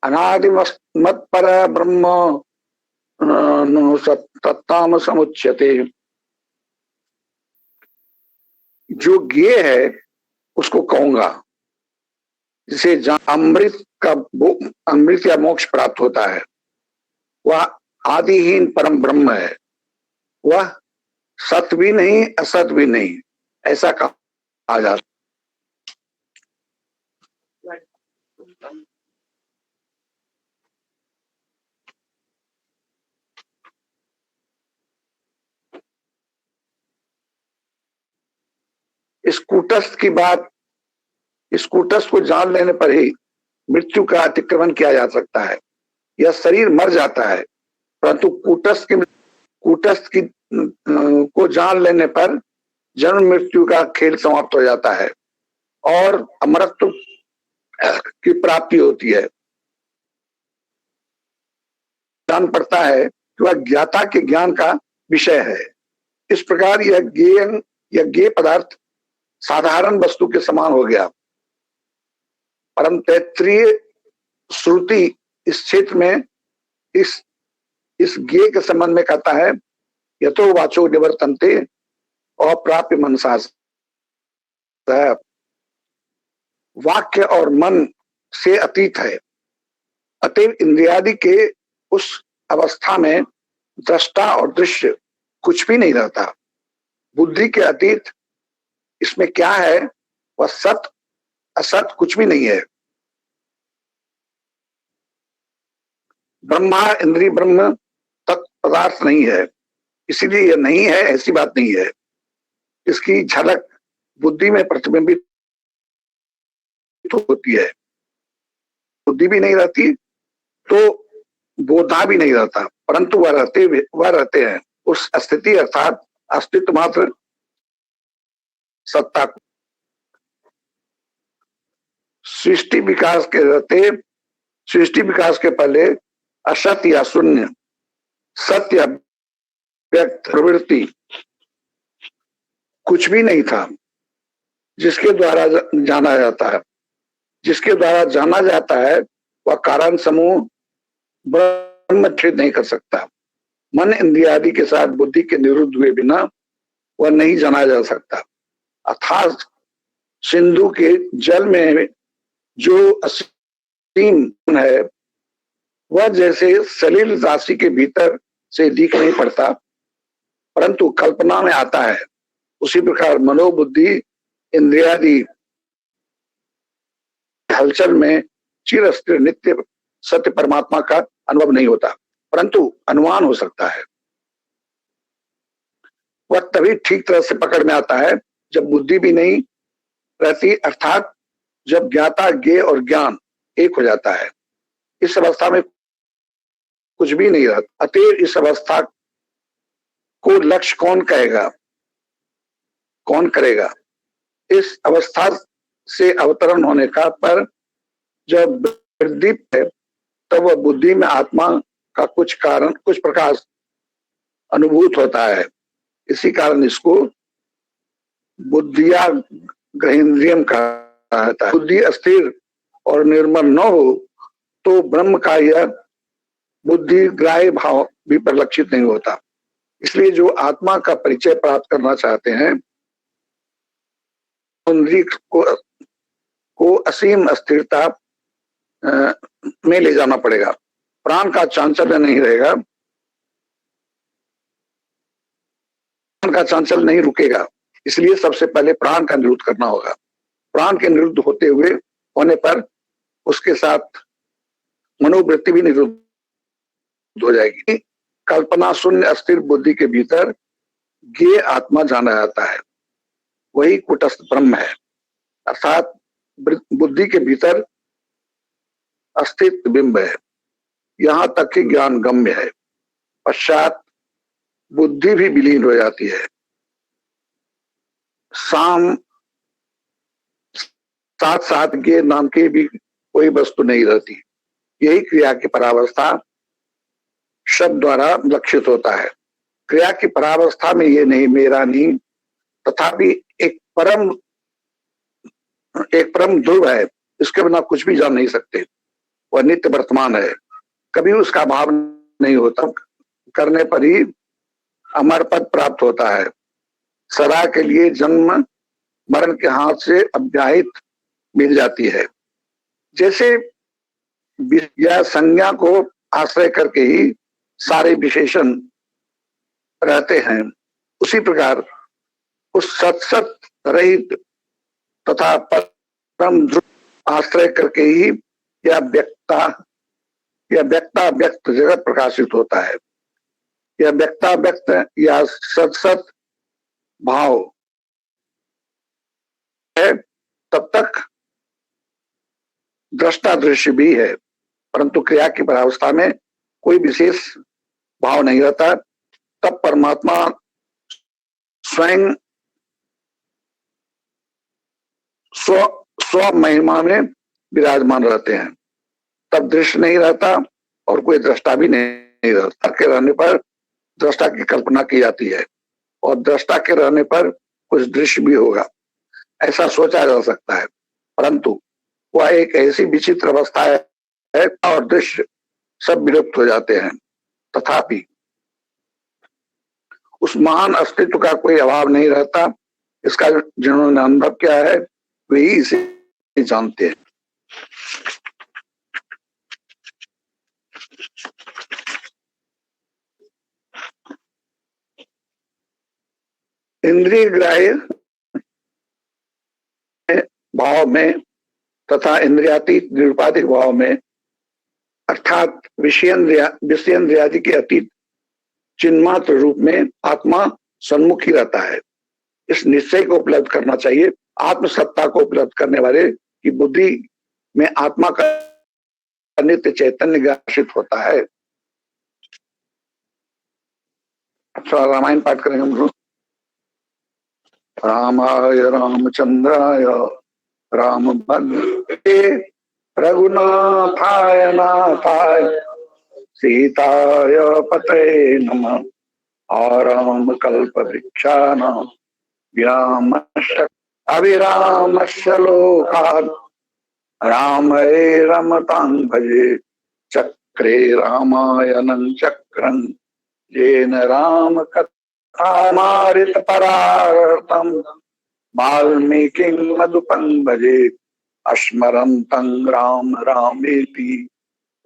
अनादि मत पर ब्रह्म तत्ताम समुच्यते। जो ज्ञेय है उसको कहूंगा, जिसे अमृत का अमृत या मोक्ष प्राप्त होता है, वह आदिहीन परम ब्रह्म है। वह सत भी नहीं असत भी नहीं, ऐसा कहा जाता। इस कूटस्थ की बात, इस कूटस्थ को जान लेने पर ही मृत्यु का अतिक्रमण किया जा सकता है। यह शरीर मर जाता है, परंतु कूटस्थ की को जान लेने पर जन्म मृत्यु का खेल समाप्त हो जाता है और अमरत्व की प्राप्ति होती है। जान पड़ता है कि वह ज्ञाता के ज्ञान का विषय है। इस प्रकार यह ज्ञेय पदार्थ साधारण वस्तु के समान हो गया। परम तैत्रीय श्रुति इस क्षेत्र में इस ज्ञेय के संबंध में कहता है, यतो वाचो निवर्तन्ते अप्राप्य मनसा। वाक्य और मन से अतीत है, अतएव इंद्रियादि के उस अवस्था में दृष्टा और दृश्य कुछ भी नहीं रहता। बुद्धि के अतीत इसमें क्या है, वह सत असत कुछ भी नहीं है। ब्रह्मा इंद्रिय ब्रह्म तक पदार्थ नहीं है, इसीलिए यह नहीं है ऐसी बात नहीं है। इसकी झलक बुद्धि में प्रतिबिंबित होती है। बुद्धि भी नहीं रहती तो बोधा भी नहीं रहता, परंतु वह रहते हैं उस स्थिति अर्थात अस्तित्व मात्र सत्ता। सृष्टि विकास के पहले असत या शून्य, सत्य या व्यक्त प्रवृत्ति कुछ भी नहीं था जिसके द्वारा जाना जाता है। जिसके द्वारा जाना जाता है वह कारण समूह ब्रह्म छेद नहीं कर सकता। मन इंद्रियादि के साथ बुद्धि के निरुद्ध हुए बिना वह नहीं जाना जा सकता। अर्थात सिंधु के जल में जो असीम है वह जैसे सलिल राशि के भीतर से दिख नहीं पड़ता परंतु कल्पना में आता है, उसी प्रकार मनोबुद्धि इंद्रियादि हलचल में चिर स्थिर नित्य सत्य परमात्मा का अनुभव नहीं होता, परंतु अनुमान हो सकता है। वह तभी ठीक तरह से पकड़ में आता है जब बुद्धि भी नहीं रहती, अर्थात जब ज्ञाता ज्ञेय और ज्ञान एक हो जाता है। इस अवस्था में कुछ भी नहीं रहता। अतएव इस अवस्था को लक्ष्य कौन कहेगा, कौन करेगा? इस अवस्था से अवतरण होने का पर जब वृद्धि है तब वह बुद्धि में आत्मा का कुछ प्रकाश अनुभूत होता है। इसी कारण इसको बुद्धिया ग्रहेन्द्रियम कहा जाता है। बुद्धि अस्थिर और निर्मल न हो तो ब्रह्म का यह बुद्धि ग्राह्य भाव भी परिलक्षित नहीं होता। इसलिए जो आत्मा का परिचय प्राप्त करना चाहते हैं इंद्रिय को असीम अस्थिरता में ले जाना पड़ेगा। प्राण का चांचल्य नहीं रहेगा, प्राण का चांचल्य नहीं रुकेगा। इसलिए सबसे पहले प्राण का निरुद्ध करना होगा। प्राण के निरुद्ध होने पर उसके साथ मनोवृत्ति भी निरुद्ध हो जाएगी। कल्पना शून्य अस्थिर बुद्धि के भीतर ज्ञेय आत्मा जाना जाता है, वही कुटस्थ ब्रह्म है। अर्थात बुद्धि के भीतर अस्तित्व बिंब है, यहां तक कि ज्ञान गम्य है। पश्चात बुद्धि भी विलीन हो जाती है। साथ साथ ज्ञेय नाम की भी कोई वस्तु नहीं रहती। यही क्रिया की परावस्था शब्द द्वारा लक्षित होता है। क्रिया की परावस्था में ये नहीं मेरा नहीं, तथापि एक परम ध्रुव है, इसके बिना कुछ भी जान नहीं सकते। वह नित्य वर्तमान है, कभी उसका भाव नहीं होता। करने पर ही अमर पद प्राप्त होता है। सदा के लिए जन्म मरण के हाथ से अव्याहित मिल जाती है। जैसे या संज्ञा को आश्रय करके ही सारे विशेषण रहते हैं, उसी प्रकार उस सत रहित तथा परम ध्रुव आश्रय करके ही यह व्यक्ता व्यक्त जगत प्रकाशित होता है। यह व्यक्ता व्यक्त या सत भाव है, तब तक दृष्टा दृश्य भी है, परंतु क्रिया की परावस्था में कोई विशेष भाव नहीं रहता। तब परमात्मा स्वयं स्व महिमा में विराजमान रहते हैं। तब दृश्य नहीं रहता और कोई दृष्टा भी नहीं रहता। के रहने पर दृष्टा की कल्पना की जाती है और दृष्टा के रहने पर कुछ दृश्य भी होगा, ऐसा सोचा जा सकता है, परंतु वह एक ऐसी विचित्र अवस्था है और दृश्य सब विलुप्त हो जाते हैं। तथापि उस महान अस्तित्व का कोई अभाव नहीं रहता। इसका जिन्होंने अनुभव किया है वही इसे जानते हैं। इंद्रिय ग्राह्य भाव में तथा इंद्रियातीत निरुपाधिक भाव में, अर्थात विषयेंद्रियादि के अतीत चिन्मात्र रूप में आत्मा सन्मुख ही रहता है। इस निश्चय को उपलब्ध करना चाहिए। आत्मसत्ता को उपलब्ध करने वाले की बुद्धि में आत्मा का नित्य चैतन्य प्रकाशित होता है। अच्छा, रामायण पाठ करेंगे हम लोग। रामाय रामचंद्राय रामभद्रे रघुनाथाय नाथाय सीताय पतये नमः। आराम कल्प वृक्षाणां विरामस्य अविरामस्य लोकात् रामये रमतां भजे। चक्रे रामायणं चक्रं येन राम कथामारित परार्तम् वाल्मीकिं मधुपं भजे। अस्मरन्तं राम रामेति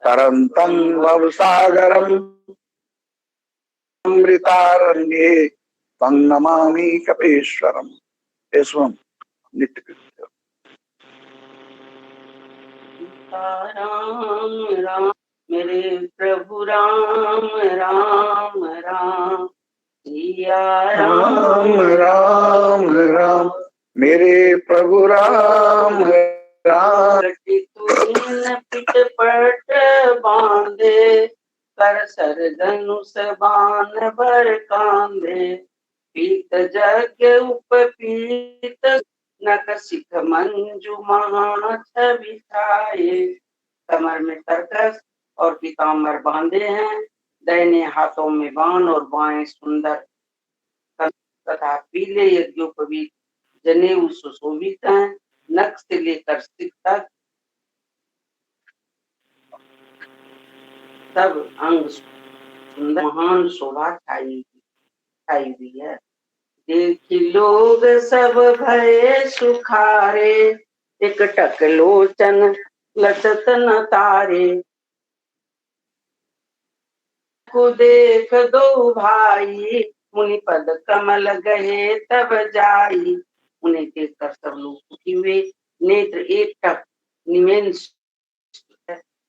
तरन्तं भवसागरम् अमृतारण्ये तं नमामि कपीश्वरम्। एवं नित्य राम राम मेरे प्रभु राम राम राम सिया राम राम राम मेरे प्रभु राम राम। पिट पट बांधे कर सर धनुष बाण भर कांधे। पीत जग उपपीत नक सिख मंजू महा छवि छाये। कमर में तरकस और पीताम्बर बांधे हैं, दाहिने हाथों में बाण और बाएं सुंदर तथा पीले यज्ञोपवीत जनेऊ सुशोभित हैं। नख से लेकर सिख तक सब अंग सुंदर महान शोभा छाई हुई है। देखी लोग सब भये सुखारे, एकटक लोचन लचत न तारे। को देख दो भाई, मुनि पद कमल गए तब जाई। उन्हें देखकर सब लोग सुखी हुए। नेत्र एकटक निमेन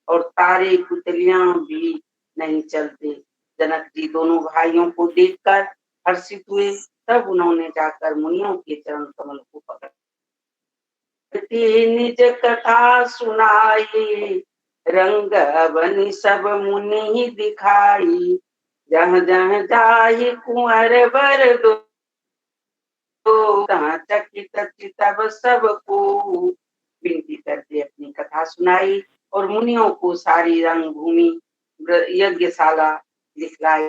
और तारे पुतलियां भी नहीं चलते। जनक जी दोनों भाइयों को देखकर हर्षित हुए। तब उन्होंने जाकर मुनियों के चरण कमल को पकड़ निज कथा सुनाई। रंग बनी सब मुनि ही दिखाई। जहाँ जहाँ जाहि कुंवर बर दो, चकित चितब सबको विनती करते अपनी कथा सुनाई और मुनियों को सारी रंग भूमि यज्ञशाला दिखलाई।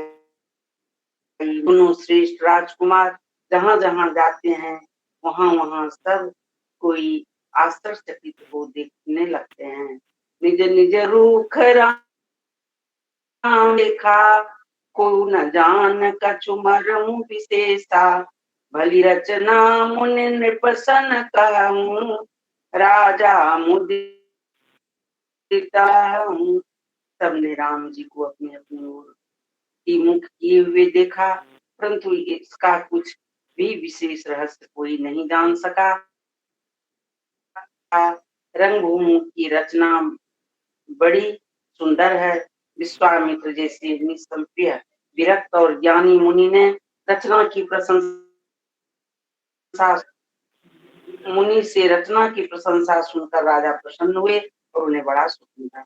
दोनों श्रेष्ठ राजकुमार जहाँ जहाँ जाते हैं वहाँ वहाँ सब कोई आश्चर्यचकित हो देखने लगते हैं। निज निज रूख राम देखा, को न जान कछु मरहु विशेषा, भली रचना मुनि नृपसन कहूँ, राजा मुदिता हूँ। सबने राम जी को अपनी अपनी ओर की मुख किए हुए देखा, परंतु इसका कुछ भी विशेष रहस्य कोई नहीं जान सका। रंगभूमि की रचना बड़ी सुंदर है। विश्वामित्र जैसे निसंशय विरक्त और ज्ञानी मुनि ने रचना की प्रशंसा मुनि से रचना की प्रशंसा सुनकर राजा प्रसन्न हुए और उन्हें बड़ा सुख मिला।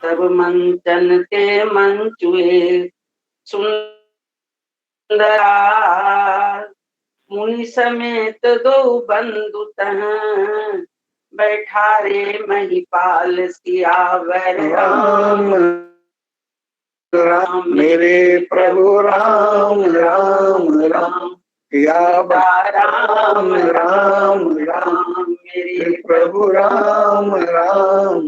तब मंचन के मंचुए सुंदरा, मुनि समेत दो बंधु तहाँ, बैठा रे महिपाल सियावर राम राम मेरे प्रभु राम राम राम, या राम राम राम मेरे प्रभु राम राम।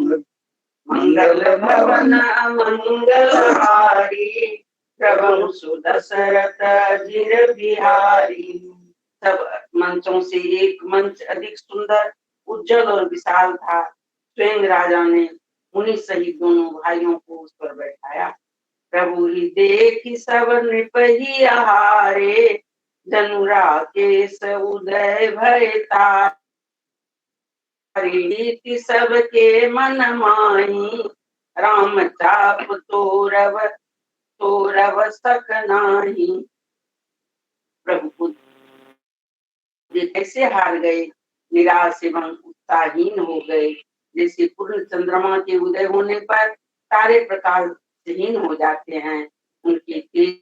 मंगल भवन मंगलहारी, प्रभु सुदशरथ जिर बिहारी। सब मंचों से एक मंच अधिक सुंदर, उज्जवल और विशाल था। स्वयं राजा ने मुनि सहित दोनों भाइयों को उस पर बैठाया। प्रभु ही देखी सब नृपहि आहारे, जनुरा केश उदय भय तारे, सबके मन माही, राम चाप तोरव सक नाही। प्रभु को कैसे हार गए, निराश एवं उत्साहहीन हो गए। जैसे पूर्ण चंद्रमा के उदय होने पर सारे प्रकाशहीन हो जाते हैं, उनके तेज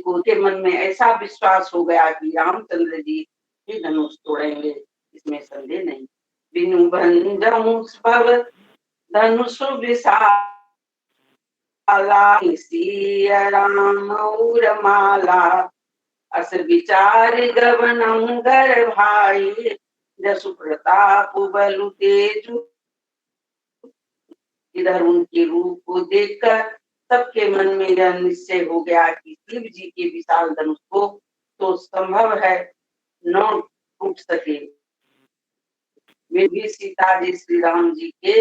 को के मन में ऐसा विश्वास हो गया कि रामचंद्र जी ही धनुष तोड़ेंगे, इसमें संदेह नहीं। बिनु भंजहु भव धनुष विशाला, सिया राम और माला, अस विचार गवनम घर भाई, जसु प्रताप बलु तेजु। इधर उनके रूप को देखकर सबके मन में यह निश्चय हो गया कि शिव जी के विशाल धनुष को तो संभव है न टूट सके। वे भी सीता जी श्री राम जी के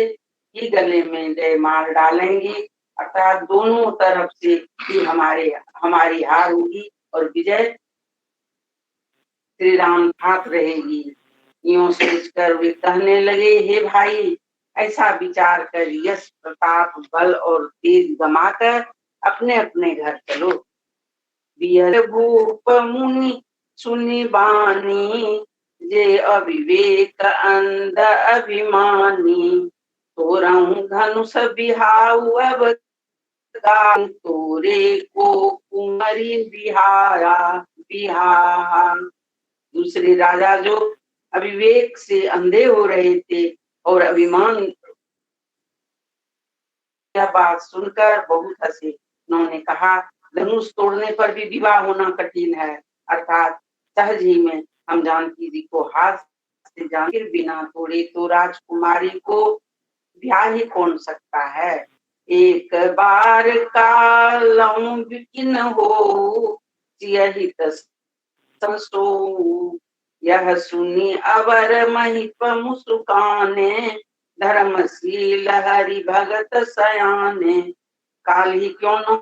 ही गले में जय मार डालेंगी, अर्थात दोनों तरफ से ही हमारी हार होगी और विजय श्री राम हाथ रहेगी। यूं सोचकर वे कहने लगे, हे भाई, ऐसा विचार कर यश प्रताप बल और तेज गमाकर अपने अपने घर चलो। बियर भूप मुनि सुनि बानी, जे अविवेक अंध अभिमानी, तोरहु धनुष बिहाऊ अब तोरे को कुंवरी बिहार। दूसरे राजा जो अविवेक से अंधे हो रहे थे और अभिमान, यह बात सुनकर बहुत हंसे। उन्होंने कहा, धनुष तोड़ने पर भी विवाह होना कठिन है, अर्थात सहज ही में हम जानकी जी को हाथ से जाने बिना तोड़े तो राजकुमारी को ब्याह ही कौन सकता है। एक बार कालम बिकिन हो, सियहित संसो, यह सुनी अवर महिप मुस्काने, धर्मशील हरि भगत सयाने। काल ही क्यों न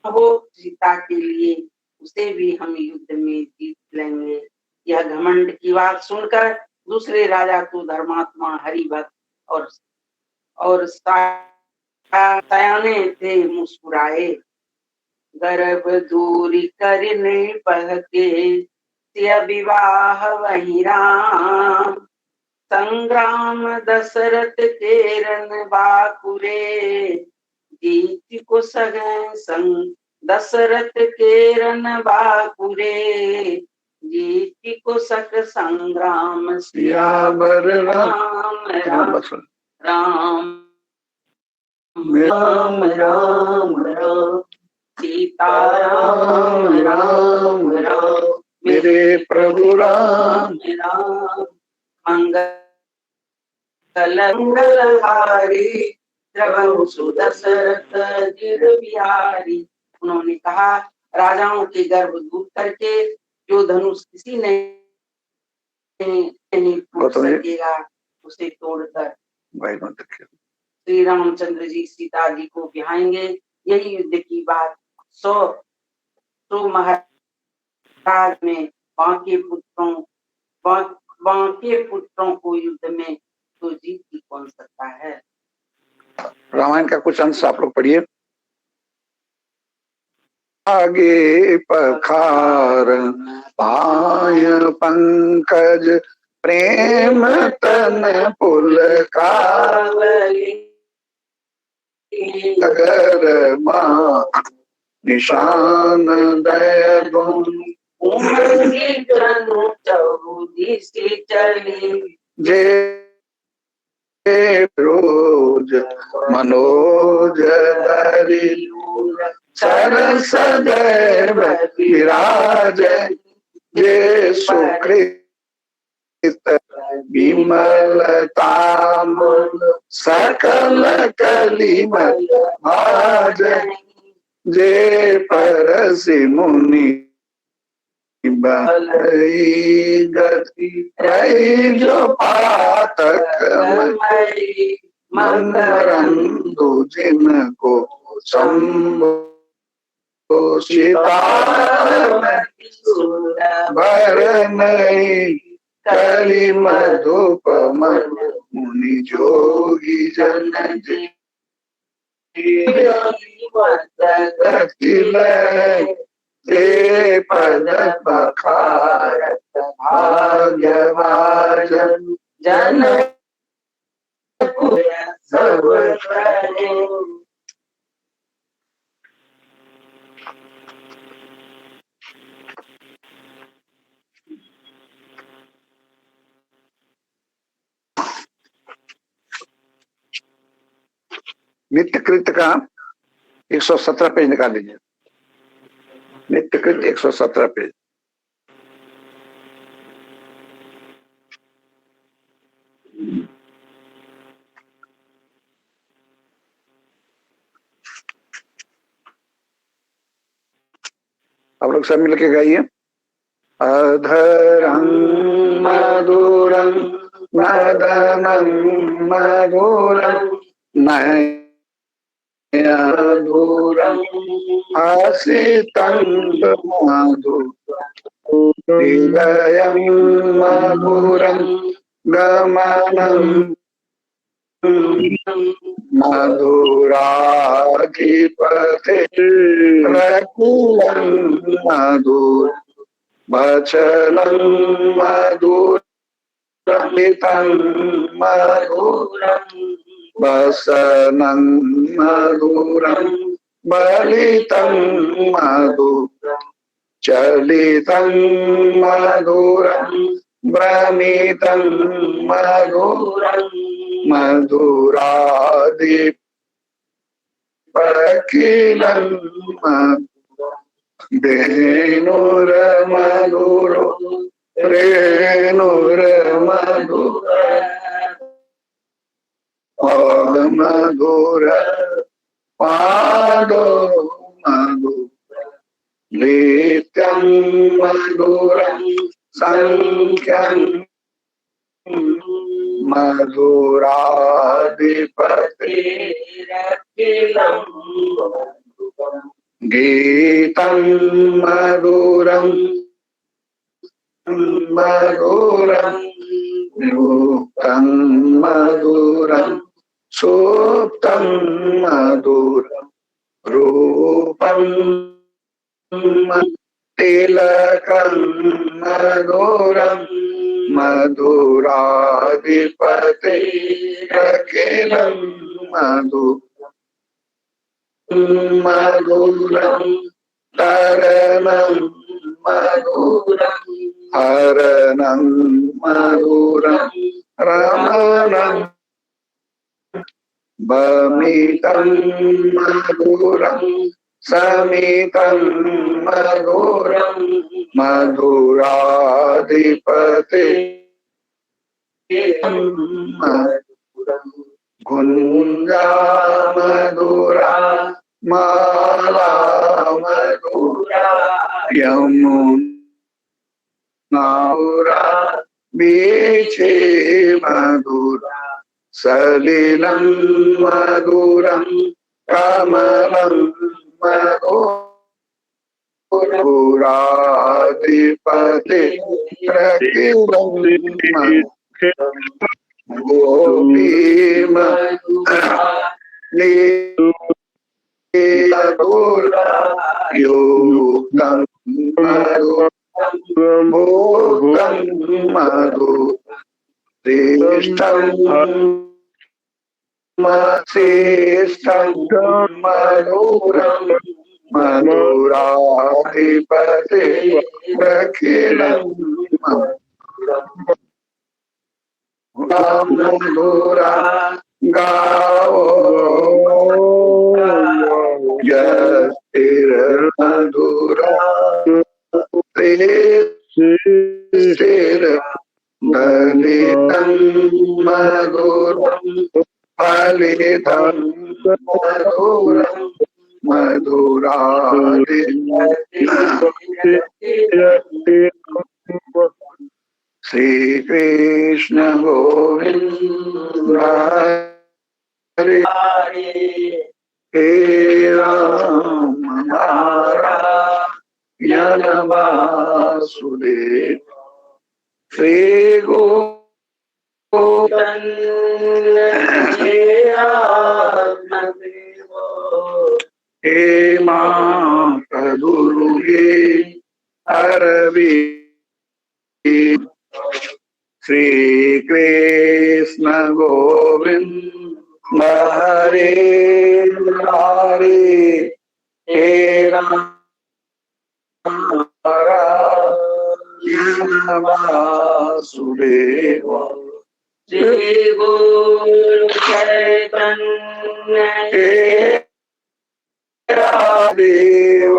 हो, सीता के लिए उसे भी हम युद्ध में जीत लेंगे। यह घमंड की बात सुनकर दूसरे राजा को धर्मात्मा हरि भक्त और सयाने थे मुस्कुराए। गर्भ दूरी करने पहके, सिय विवाह वही राम, संग्राम दशरथ के रन बाकुरे, जीत को सगै संग दशरथ के रन बाकुरे, जीत को सक संग्राम सियावर राम राम राम राम राम राम, सीता राम राम राम मेरे प्रभु राम राम। मंगल कलंगलहारी द्रवहु सुदशरथ गिर बिहारी। उन्होंने कहा, राजाओं के गर्व दूर करके जो धनुष किसी ने नहीं टूट सकेगा, उसे तोड़कर श्री रामचंद्र जी सीता जी को बिहाएंगे। यही युद्ध की बात 100 महाराज में बांके पुत्रों को युद्ध में तो जीत ही कौन सकता है। रामायण का कुछ अंश आप लोग पढ़िए। आगे पखार पाय पंकज प्रेम तन पुलकावली अगर मां निशान दय चली जे रोज मनोज दरी सरस दैव विराज जे सुकृत विमलताम सकल कलिमल भाज जे परसि मुनि गति जो पातक मंदरंदु जिनको शंभो भर नहीं कलि मधुप मुनि जोगी जन ते पद पखारत भाग्यवाजन जन सब करे। नित्य कृत्य का 117 पेज निकाल लीजिए। नित्य कृत्य 117 पेज। आप लोग सब मिलके गाइए। अधरं मधुरं मदनं मधुरं मधुरं आसितं मधुरं मधुरं गमनं मधुराधिपते रकुलं मधुर वचनं मधुरमितं मधुरं वसनं मधुरं बलितं मधुरं चलितं मधुरं भ्रमितं मधुरं मधुराधिपकिलं धेनुर्मधुरो रेणुर्मधुर मधुर पादो मधुर नित्यं मधुरं संख्यं मधुराधिपतिरखिलं गीतं मधुरं मधुरं रूपं मधुरं सुप्तं मधुरं रूपं तिलकं मधुरं मधुराधिपतिरखिलं मधुरं तरणं मधुरं हरणं मधुरं रमणं भमितं मधुरं समितं मधुरं मधुराधिपते गुंजा मधुरा माला मधुरा यमुना बीचे मधुरा सलिलं मधुरं कमलं मधुराधिपते प्रकीर्णं गोपी लीला योगं भोगं मधु श्रेष्ठं श्रेष्ठं मधुरं मधुराधिपते प्रकीर्णं मधुरा गाओ मधुरा दलितं मधुरं फलितं मधुरं श्री कृष्ण गोविंद हरे हे राम नारायण वासुदेव श्री हे माता दुर्गे अरवी श्री कृष्ण गोविंद हरे हरे हे राम वासुदेव श्री गुरु चैतन्य देव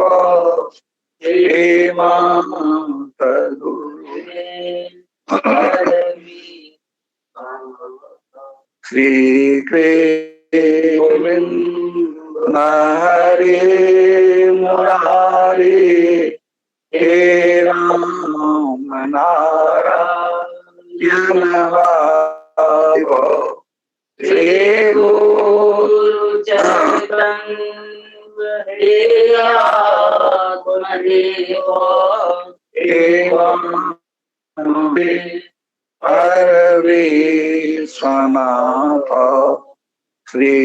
हे माता दुर्गे श्री कृष्ण गोविंद हरे मुरारी हे राम नारायण वासुदेव श्री गुरु चैतन्य हे आत्मदेव हे हरे स्वनाथ श्री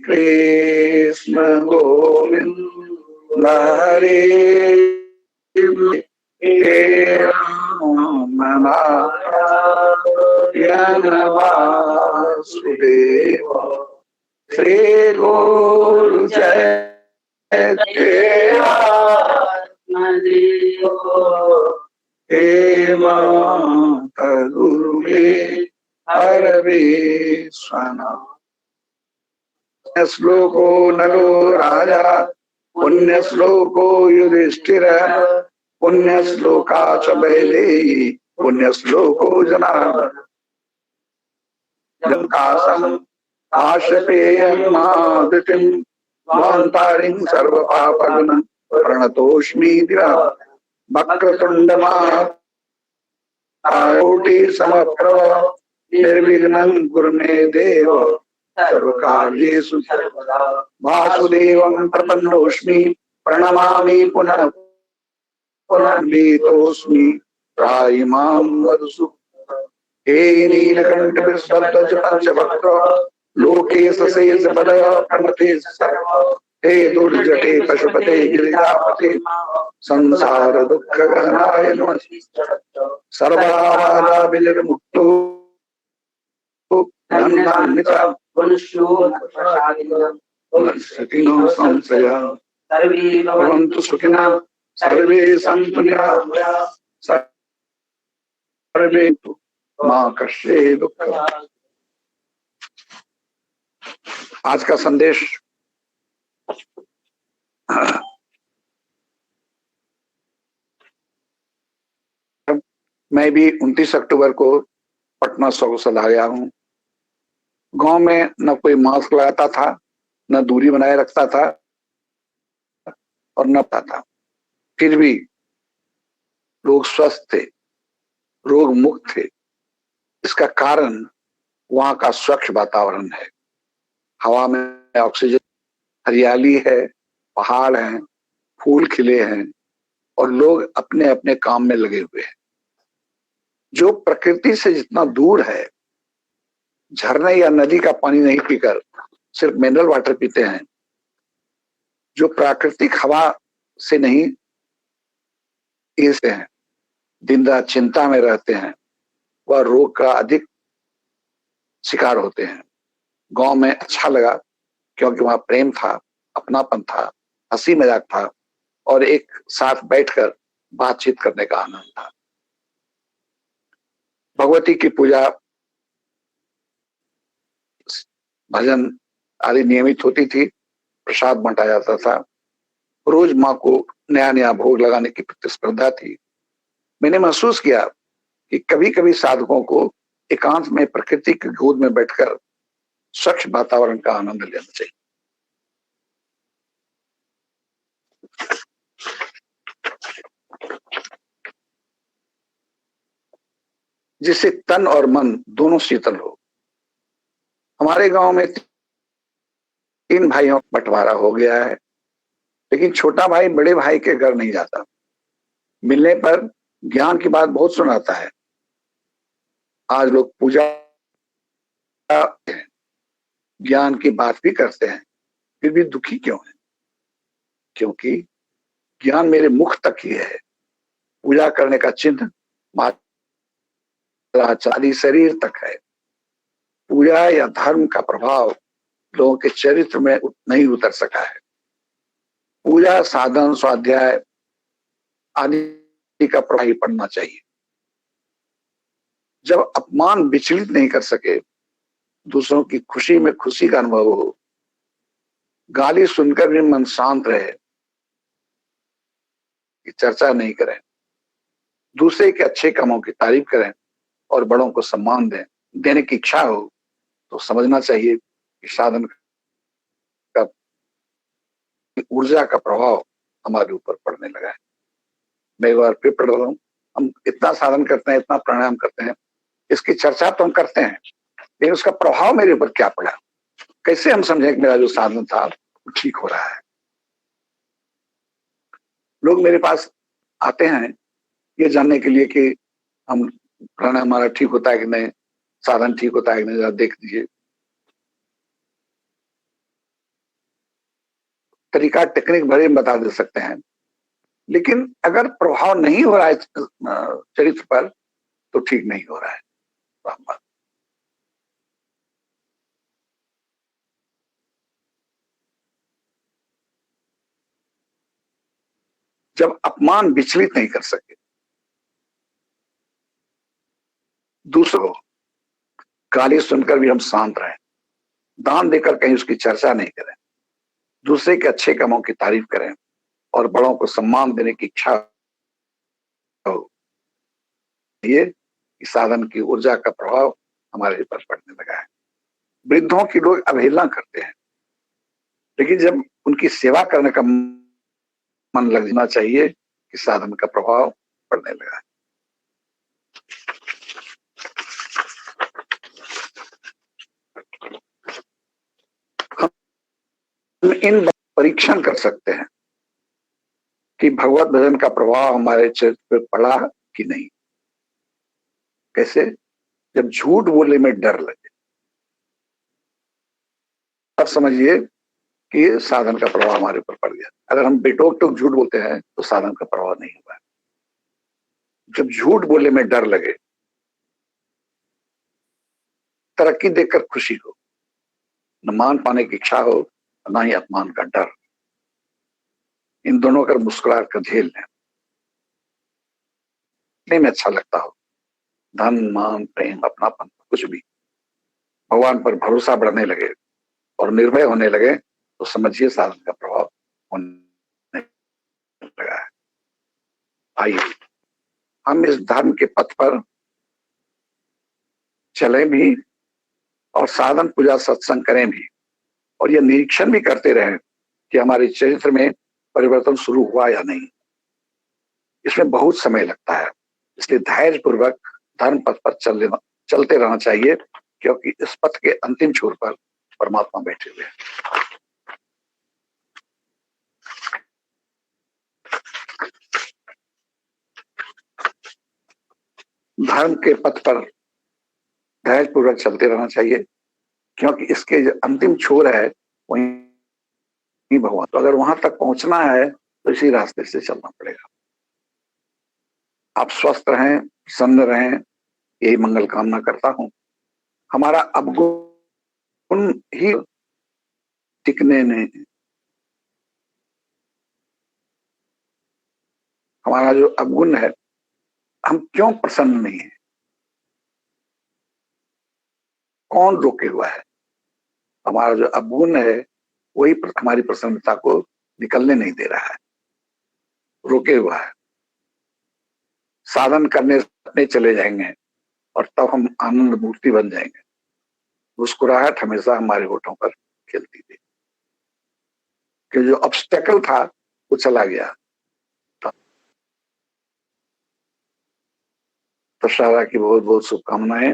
कृष्ण गोविंद हरे हे राम नारायण वासुदेव श्री गुरु आत्मदेव हे माता दुर्गे हरवे स्वना श्लोको नलो राजा पुण्य श्लोको युधिष्ठिर पुण्य श्लोका च वैदेही पुण्य श्लोको जनार्दन आशपेयमादितिं स्वान्तारिं सर्वपापघ्नं प्रणतोऽस्मि वक्रतुण्डमहाकोटि समप्रभ निर्विघ्नं कुरु मे देव सर्वकार्येषु सर्वदा वासुदेवं प्रपन्नोऽस्मि प्रणमामि पुनः पुनर्नीतोऽस्मि त्रायिमां वदसु हे नीलकण्ठ विस्फुलित पंचवक्त्र लोकेश शेष बलय प्रणते सर्व हे दुर्जटे पशुपते गिरिजापते संसार दुःख गहनाय नमः सर्वबाधा विनिर्मुक्तो सकिनो संशय भवन्तु सुखिनः सर्वे सन्तु निरामयाः सर्वे मां कष्टे दुःख। आज का संदेश मैं भी 29 अक्टूबर को पटना सौ से लाया हूं। गांव में न कोई मास्क लगाता था, न दूरी बनाए रखता था और न पता था। फिर भी लोग स्वस्थ थे, रोग मुक्त थे। इसका कारण वहां का स्वच्छ वातावरण है। हवा में ऑक्सीजन, हरियाली है, पहाड़ हैं, फूल खिले हैं और लोग अपने अपने काम में लगे हुए हैं। जो प्रकृति से जितना दूर है, झरने या नदी का पानी नहीं पीकर सिर्फ मिनरल वाटर पीते हैं, जो प्राकृतिक हवा से नहीं पीते हैं, दिन रात चिंता में रहते हैं, वह रोग का अधिक शिकार होते हैं। गांव में अच्छा लगा क्योंकि वहां प्रेम था, अपनापन था, हंसी मजाक था और एक साथ बैठकर बातचीत करने का आनंद था। भगवती की पूजा, भजन आदि नियमित होती थी, प्रसाद बांटा जाता था। रोज माँ को नया नया भोग लगाने की प्रतिस्पर्धा थी। मैंने महसूस किया कि कभी कभी साधकों को एकांत में प्रकृति की गोद में बैठकर स्वच्छ वातावरण का आनंद लेना चाहिए। जिससे तन और मन दोनों शीतल हो। हमारे गांव में 3 भाइयों का बंटवारा हो गया है, लेकिन छोटा भाई बड़े भाई के घर नहीं जाता। मिलने पर ज्ञान की बात बहुत सुनाता है। आज लोग पूजा, ज्ञान की बात भी करते हैं, फिर भी दुखी क्यों है? क्योंकि ज्ञान मेरे मुख तक ही है। पूजा करने का चिन्ह मात्र आदि शरीर तक है। पूजा या धर्म का प्रभाव लोगों के चरित्र में नहीं उतर सका है। पूजा, साधन, स्वाध्याय आदि का प्रभाव ही पड़ना चाहिए। जब अपमान विचलित नहीं कर सके, दूसरों की खुशी में खुशी का अनुभव हो, गाली सुनकर भी मन शांत रहे, कि चर्चा नहीं करें, दूसरे के अच्छे कामों की तारीफ करें और बड़ों को सम्मान देने की इच्छा हो, तो समझना चाहिए कि साधन का ऊर्जा का प्रभाव हमारे ऊपर पड़ने लगा है। मैं एक बार फिर पढ़ रहा हूँ। हम इतना साधन करते हैं, इतना प्राणायाम करते हैं, इसकी चर्चा तो हम करते हैं, लेकिन उसका प्रभाव मेरे ऊपर क्या पड़ा? कैसे हम समझें कि मेरा जो साधन था वो ठीक हो रहा है? लोग मेरे पास आते हैं ये जानने के लिए कि हम प्राणायाम हमारा ठीक होता है कि नहीं, साधन ठीक होता है कि नहीं, जरा देख दीजिए। तरीका टेक्निक भले ही बता दे सकते हैं, लेकिन अगर प्रभाव नहीं हो रहा है चरित्र पर, तो ठीक नहीं हो रहा है। जब अपमान विचलित नहीं कर सके, दूसरों गाली सुनकर भी हम शांत रहें, दान देकर कहीं उसकी चर्चा नहीं करें, दूसरे के अच्छे कामों की तारीफ करें और बड़ों को सम्मान देने की इच्छा हो, ये साधन की ऊर्जा का प्रभाव हमारे ऊपर पड़ने लगा है। वृद्धों की लोग अवहेलना करते हैं, लेकिन जब उनकी सेवा करने का मन लगना चाहिए कि साधन का प्रभाव पड़ने लगा है। हम इन परीक्षण कर सकते हैं कि भगवत भजन का प्रभाव हमारे चरित्र पर पड़ा कि नहीं। कैसे? जब झूठ बोलने में डर लगे, अब समझिए कि साधन का प्रभाव हमारे ऊपर पड़ गया। अगर हम बेटोक टोक झूठ बोलते हैं तो साधन का प्रभाव नहीं हुआ। जब झूठ बोलने में डर लगे, तरक्की देखकर खुशी हो, न मान पाने की इच्छा हो, न ही अपमान का डर, इन दोनों कर मुस्कुराहट का झेल लें, में अच्छा लगता हो, धन, मान, प्रेम, अपनापन, कुछ भी, भगवान पर भरोसा बढ़ने लगे और निर्भय होने लगे, तो समझिए साधन का प्रभाव होने लगा है। आइए हम इस धर्म के पथ पर चले भी और साधन पूजा सत्संग करें भी, और यह निरीक्षण भी करते रहें कि हमारे चरित्र में परिवर्तन शुरू हुआ या नहीं। इसमें बहुत समय लगता है, इसलिए धैर्य पूर्वक धर्म पथ पर चलते रहना चाहिए, क्योंकि इस पथ के अंतिम छोर पर परमात्मा बैठे हुए हैं। धर्म के पथ पर धैर्य पूर्वक चलते रहना चाहिए, क्योंकि इसके जो अंतिम छोर है वहीं भगवान। तो अगर वहां तक पहुंचना है तो इसी रास्ते से चलना पड़ेगा। आप स्वस्थ रहें, प्रसन्न रहें, यही मंगल कामना करता हूं। हमारा अवगुण ही टिकने नहीं, हमारा जो अवगुण है, हम क्यों प्रसन्न नहीं है, कौन रोके हुआ है? हमारा जो अवगुण है वही हमारी प्रसन्नता को निकलने नहीं दे रहा है, रोके हुआ है। साधन करने चले जाएंगे और तब हम आनंद मूर्ति बन जाएंगे। मुस्कुराहट हमेशा हमारे होठों पर खेलती थी, कि जो ऑब्स्टेकल था वो चला गया। दशहरा की बहुत बहुत शुभकामनाएं।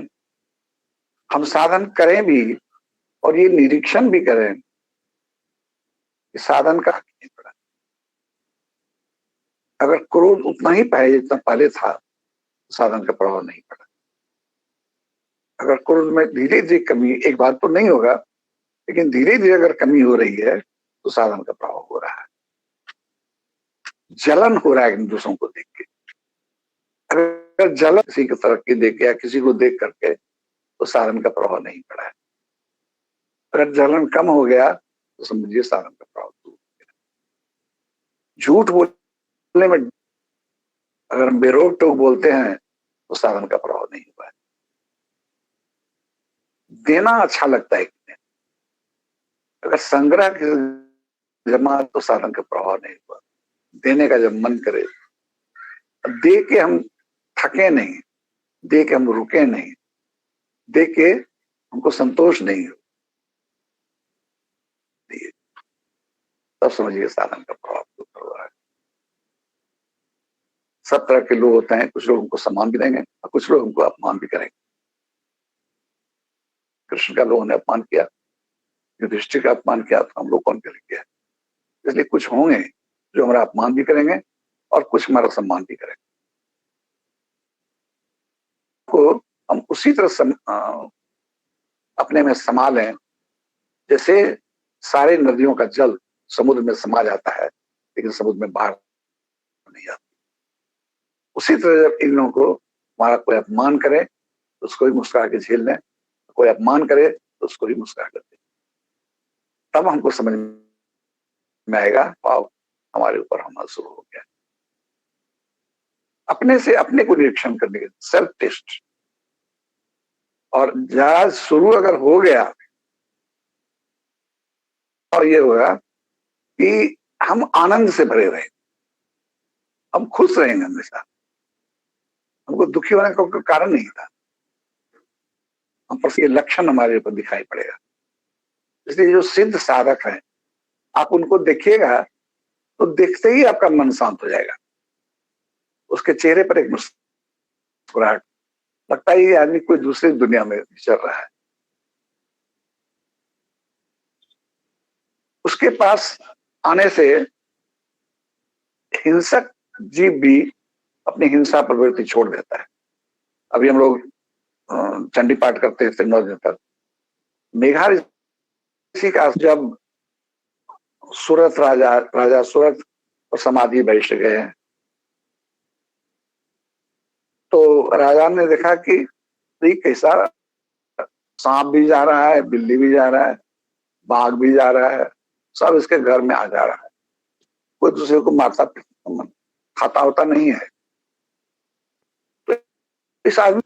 हम साधन करें भी और ये निरीक्षण भी करें कि साधन का नहीं पड़ा। अगर क्रोध उतना ही पहले जितना पहले था तो साधन का प्रभाव नहीं पड़ा। अगर क्रोध में धीरे धीरे कमी, एक बार तो नहीं होगा, लेकिन धीरे धीरे अगर कमी हो रही है तो साधन का प्रभाव हो रहा है। जलन हो रहा है इन दूसरों को देख के। अगर जलन किसी की तरफ की देख या किसी को देख करके तो साधन का प्रभाव नहीं पड़ा है। अगर जलन कम हो गया तो समझिए साधन का प्रभाव दूर हो गया। झूठ बोलने में अगर हम बेरोक टोक बोलते हैं तो साधन का प्रभाव नहीं हुआ है। देना अच्छा लगता है कि अगर संग्रह जमा तो साधन का प्रभाव नहीं हुआ। देने का जब मन करे, दे के हम थके नहीं, दे के हम रुके नहीं, दे के हमको संतोष नहीं हो, तब समझिए साधन का प्रभाव तो हो रहा है। सब तरह के लोग होते हैं, कुछ लोग हमको सम्मान भी देंगे और कुछ लोग हमको अपमान भी करेंगे। कृष्ण का लोगों ने अपमान किया, युधिष्ठिर का अपमान किया, तो हम लोग कौन करेंगे? इसलिए कुछ होंगे जो हमारा अपमान भी करेंगे और कुछ हमारा सम्मान भी करेंगे। को हम उसी तरह अपने में समा लें जैसे सारे नदियों का जल समुद्र में समा जाता है, लेकिन समुद्र में बाहर नहीं आती। उसी तरह जब इन लोगों को हमारा कोई अपमान करे तो उसको भी मुस्कुरा के झेल लें, कोई अपमान करे तो उसको भी मुस्कुरा कर दें, तब हमको समझ में आएगा वाव, हमारे ऊपर हमला शुरू हो गया। अपने से अपने को निरीक्षण करने के, सेल्फ टेस्ट। और जहाज शुरू अगर हो गया और ये होगा कि हम आनंद से भरे रहे, हम खुश रहेंगे हमेशा, हमको दुखी होने का कोई कारण नहीं था। हम पर ये लक्षण हमारे ऊपर दिखाई पड़ेगा। इसलिए जो सिद्ध साधक हैं, आप उनको देखिएगा तो देखते ही आपका मन शांत हो जाएगा। उसके चेहरे पर एक मुस्कुराहट, लगता है ये आदमी कोई दूसरी दुनिया में चल रहा है। उसके पास आने से हिंसक जीव भी अपनी हिंसा प्रवृत्ति छोड़ देता है। अभी हम लोग चंडी पाठ करते थे 9 दिन तक। मेघा ऋषि का जब सूरत राजा सूरत और समाधि बैठ गए, तो राजा ने देखा कि कैसा सांप भी जा रहा है, बिल्ली भी जा रहा है, बाघ भी जा रहा है, सब इसके घर में आ जा रहा है, कोई दूसरे को मारता खाता होता नहीं है। तो इस आदमी,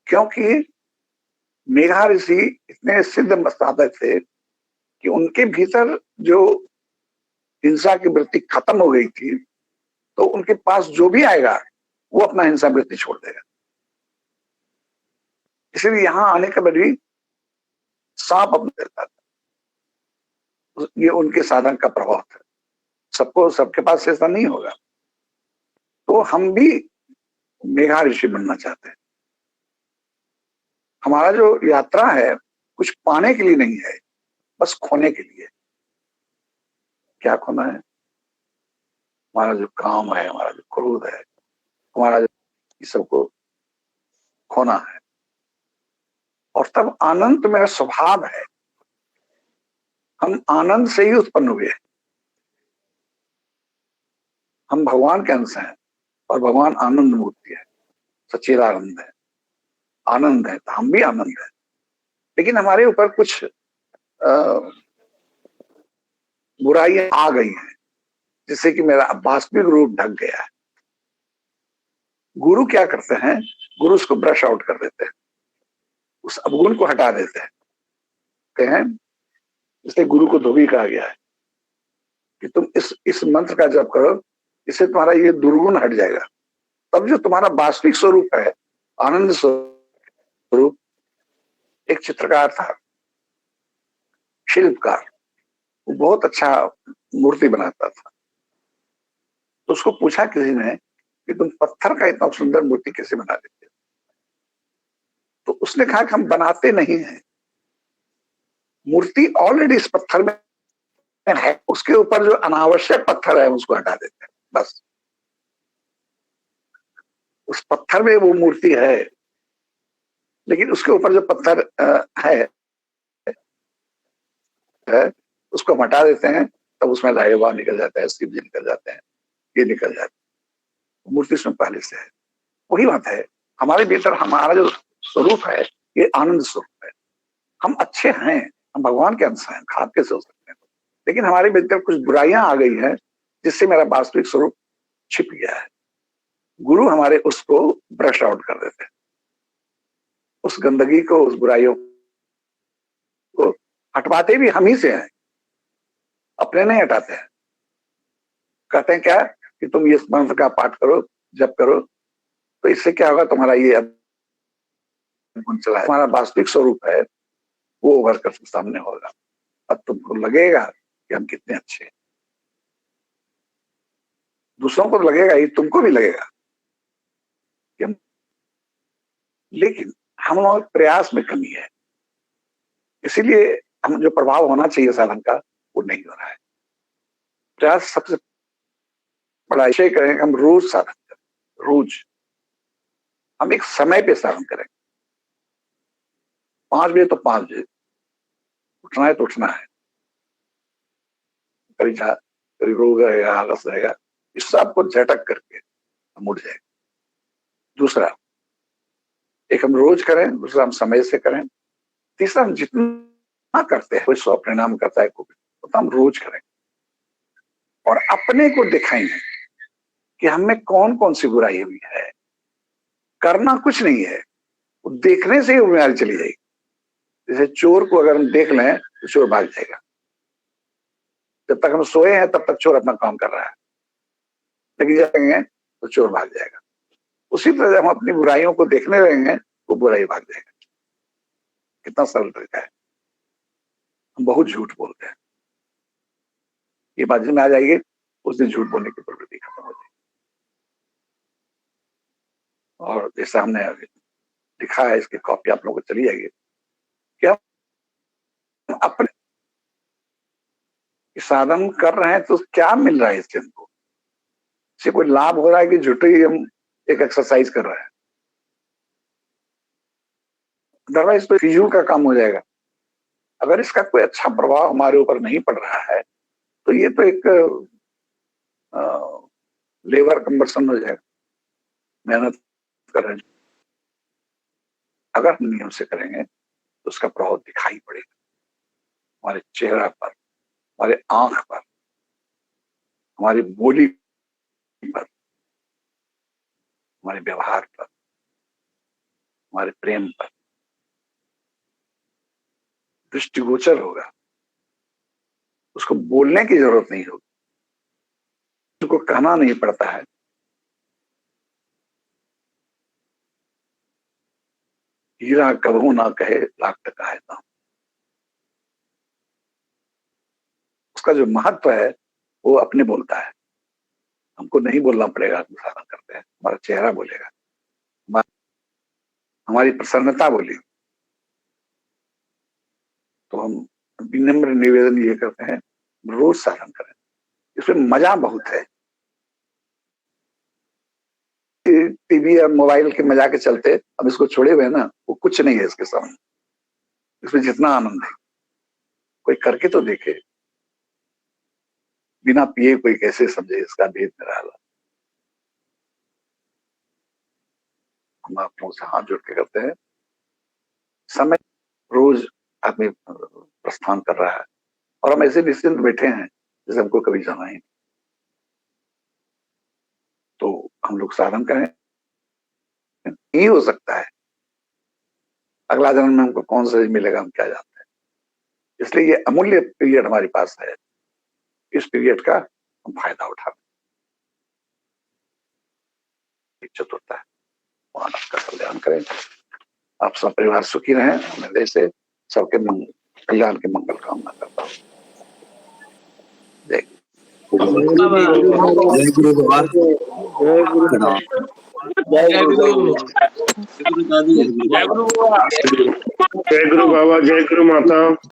क्योंकि मेघा ऋषि इतने सिद्ध साधक थे कि उनके भीतर जो हिंसा की वृत्ति खत्म हो गई थी, तो उनके पास जो भी आएगा वो अपना हिंसा वृत्ति छोड़ देगा। इसलिए यहां आने के बाद भी सांप अपने देता था। ये उनके साधन का प्रभाव था। सबको सबके पास ऐसा नहीं होगा। तो हम भी मेघा ऋषि बनना चाहते हैं। हमारा जो यात्रा है कुछ पाने के लिए नहीं है, बस खोने के लिए। क्या खोना है? हमारा जो काम है, हमारा जो क्रोध है, हमारा जो, इस सबको खोना है। और तब आनंद तो मेरा स्वभाव है। हम आनंद से ही उत्पन्न हुए हैं। हम भगवान के अंश हैं और भगवान आनंद मूर्ति है, सच्चिदानंद है, आनंद है। तो हम भी आनंद है, लेकिन हमारे ऊपर कुछ बुराइयां आ गई हैं, जिससे कि मेरा वास्तविक रूप ढक गया है। गुरु क्या करते हैं? गुरु उसको ब्रश आउट कर देते हैं, उस अवगुण को हटा देते हैं। कहते हैं, इसलिए गुरु को धोबी कहा गया है कि तुम इस मंत्र का जप करो, इससे तुम्हारा ये दुर्गुण हट जाएगा। तब जो तुम्हारा वास्तविक स्वरूप है, आनंद स्वरूप। एक चित्रकार था, शिल्पकार, वो बहुत अच्छा मूर्ति बनाता था। तो उसको पूछा किसी ने कि तुम पत्थर का इतना सुंदर मूर्ति कैसे बना लेते हो? तो उसने कहा कि हम बनाते नहीं हैं, मूर्ति ऑलरेडी इस पत्थर में है, उसके ऊपर जो अनावश्यक पत्थर है उसको हटा देते हैं, बस। उस पत्थर में वो मूर्ति है, लेकिन उसके ऊपर जो पत्थर है उसको हम हटा देते हैं, तब उसमें लाहेबा निकल जाता है, शिव जी निकल जाते हैं, ये निकल जाता है। मूर्ति उसमें पहले से है। वही बात है, हमारे भीतर हमारा जो स्वरूप है ये आनंद स्वरूप है। हम अच्छे हैं, हम भगवान के अंश हैं, खाद कैसे हो सकते हैं? लेकिन हमारे भीतर कुछ बुराइयां आ गई हैं, जिससे मेरा वास्तविक स्वरूप छिप गया है। गुरु हमारे उसको ब्रश आउट कर देते हैं, उस गंदगी को, उस बुराइयों को हटवाते भी हम ही से हैं, अपने नहीं हटाते हैं। कहते हैं क्या कि तुम ये मंत्र का पाठ करो, जप करो, तो इससे क्या होगा, तुम्हारा ये गुण चला है, तुम्हारा वास्तविक स्वरूप है वो उभर कर सामने होगा। अब तुमको लगेगा कि हम कितने अच्छे हैं। दूसरों को तो लगेगा ही, तुमको भी लगेगा कि हम, लेकिन हम लोग प्रयास में कमी है। इसीलिए हम जो प्रभाव होना चाहिए साधन का, वो नहीं हो रहा है। प्रयास सबसे बड़ा विषय करें, हम रोज साधन करें, रोज हम एक समय पे साधन करें। 5 बजे तो 5 बजे उठना है, तो उठना है। कभी रोग रहेगा, आलस रहेगा, इस सब को झटक करके हम उठ जाएंगे। दूसरा, एक हम रोज करें, दूसरा हम समय से करें, तीसरा हम जितना करते हैं, कोई 100 परिणाम करता है, कोई तो हम रोज करें और अपने को दिखाएंगे कि हमें कौन कौन सी बुराई हुई है। करना कुछ नहीं है, वो देखने से ही बीमारी चली जाएगी। जैसे चोर को अगर हम देख लें तो चोर भाग जाएगा। जब तक हम सोए हैं तब तक चोर अपना काम कर रहा है, लेकिन जब जाएंगे तो चोर भाग जाएगा। उसी तरह जब हम अपनी बुराइयों को देखने लगेंगे, वो बुराई भाग जाएगा। कितना सरल तरीका है। हम बहुत झूठ बोलते हैं, ये बात में आ जाएगी, उस दिन झूठ बोलने की प्रवृत्ति खत्म हो जाएगी। और जैसा हमने लिखा है, इसकी कॉपी आप लोगों को चली जाएगी कि हम अपने साधन कर रहे हैं तो क्या मिल रहा है इससे हमको? इससे कोई लाभ हो रहा है कि झूठे ही हम एक एक्सरसाइज कर रहे हैं? अदरवाइज तो फिजूल का काम हो जाएगा। अगर इसका कोई अच्छा प्रभाव हमारे ऊपर नहीं पड़ रहा है तो ये तो एक लेबर कंबर्सन हो जाएगा। मेहनत कर रहे हैं, अगर हम नियम से करेंगे तो उसका प्रभाव दिखाई पड़ेगा हमारे चेहरा पर, हमारे आंख पर, हमारी बोली पर, हमारे व्यवहार पर, हमारे प्रेम पर दृष्टिगोचर होगा। उसको बोलने की जरूरत नहीं होगी, उसको कहना नहीं पड़ता है। हीरा कबहू ना कहे लाख टका है दाम। उसका जो महत्व है वो अपने बोलता है, हमको नहीं बोलना पड़ेगा। हम साधन करते हैं, हमारा चेहरा बोलेगा, हमारी प्रसन्नता बोली। तो हम विनम्र निवेदन ये करते हैं, रोज साधन करें। इसमें मजा बहुत है। टीवी और मोबाइल के मजा के चलते अब इसको छोड़े हुए ना, वो कुछ नहीं है इसके सामने। इसमें जितना आनंद है, कोई करके तो देखे। बिना पिए कोई कैसे समझे इसका भेद निराला। हम आप लोगों से हाथ जोड़ के करते हैं। समय रोज आदमी प्रस्थान कर रहा है और हम ऐसे निश्चिंत बैठे हैं जैसे हमको कभी जाना ही नहीं। तो हम लोग साधन करें, नहीं हो सकता है अगला जन्म में हमको कौन सा मिलेगा हम क्या जानते हैं। इसलिए ये अमूल्य पीरियड हमारे पास है, इस पीरियड का हम फायदा उठा चतुरता है। मानव का कल्याण करें, आप सब परिवार सुखी रहें। मैं देश से सबके कल्याण के मंगल कामना करता हूँ। जय जय गुरु बाबा। जय गुरु जय गुरु दादी। जय गुरु जय गुरु बाबा, जय गुरु माता।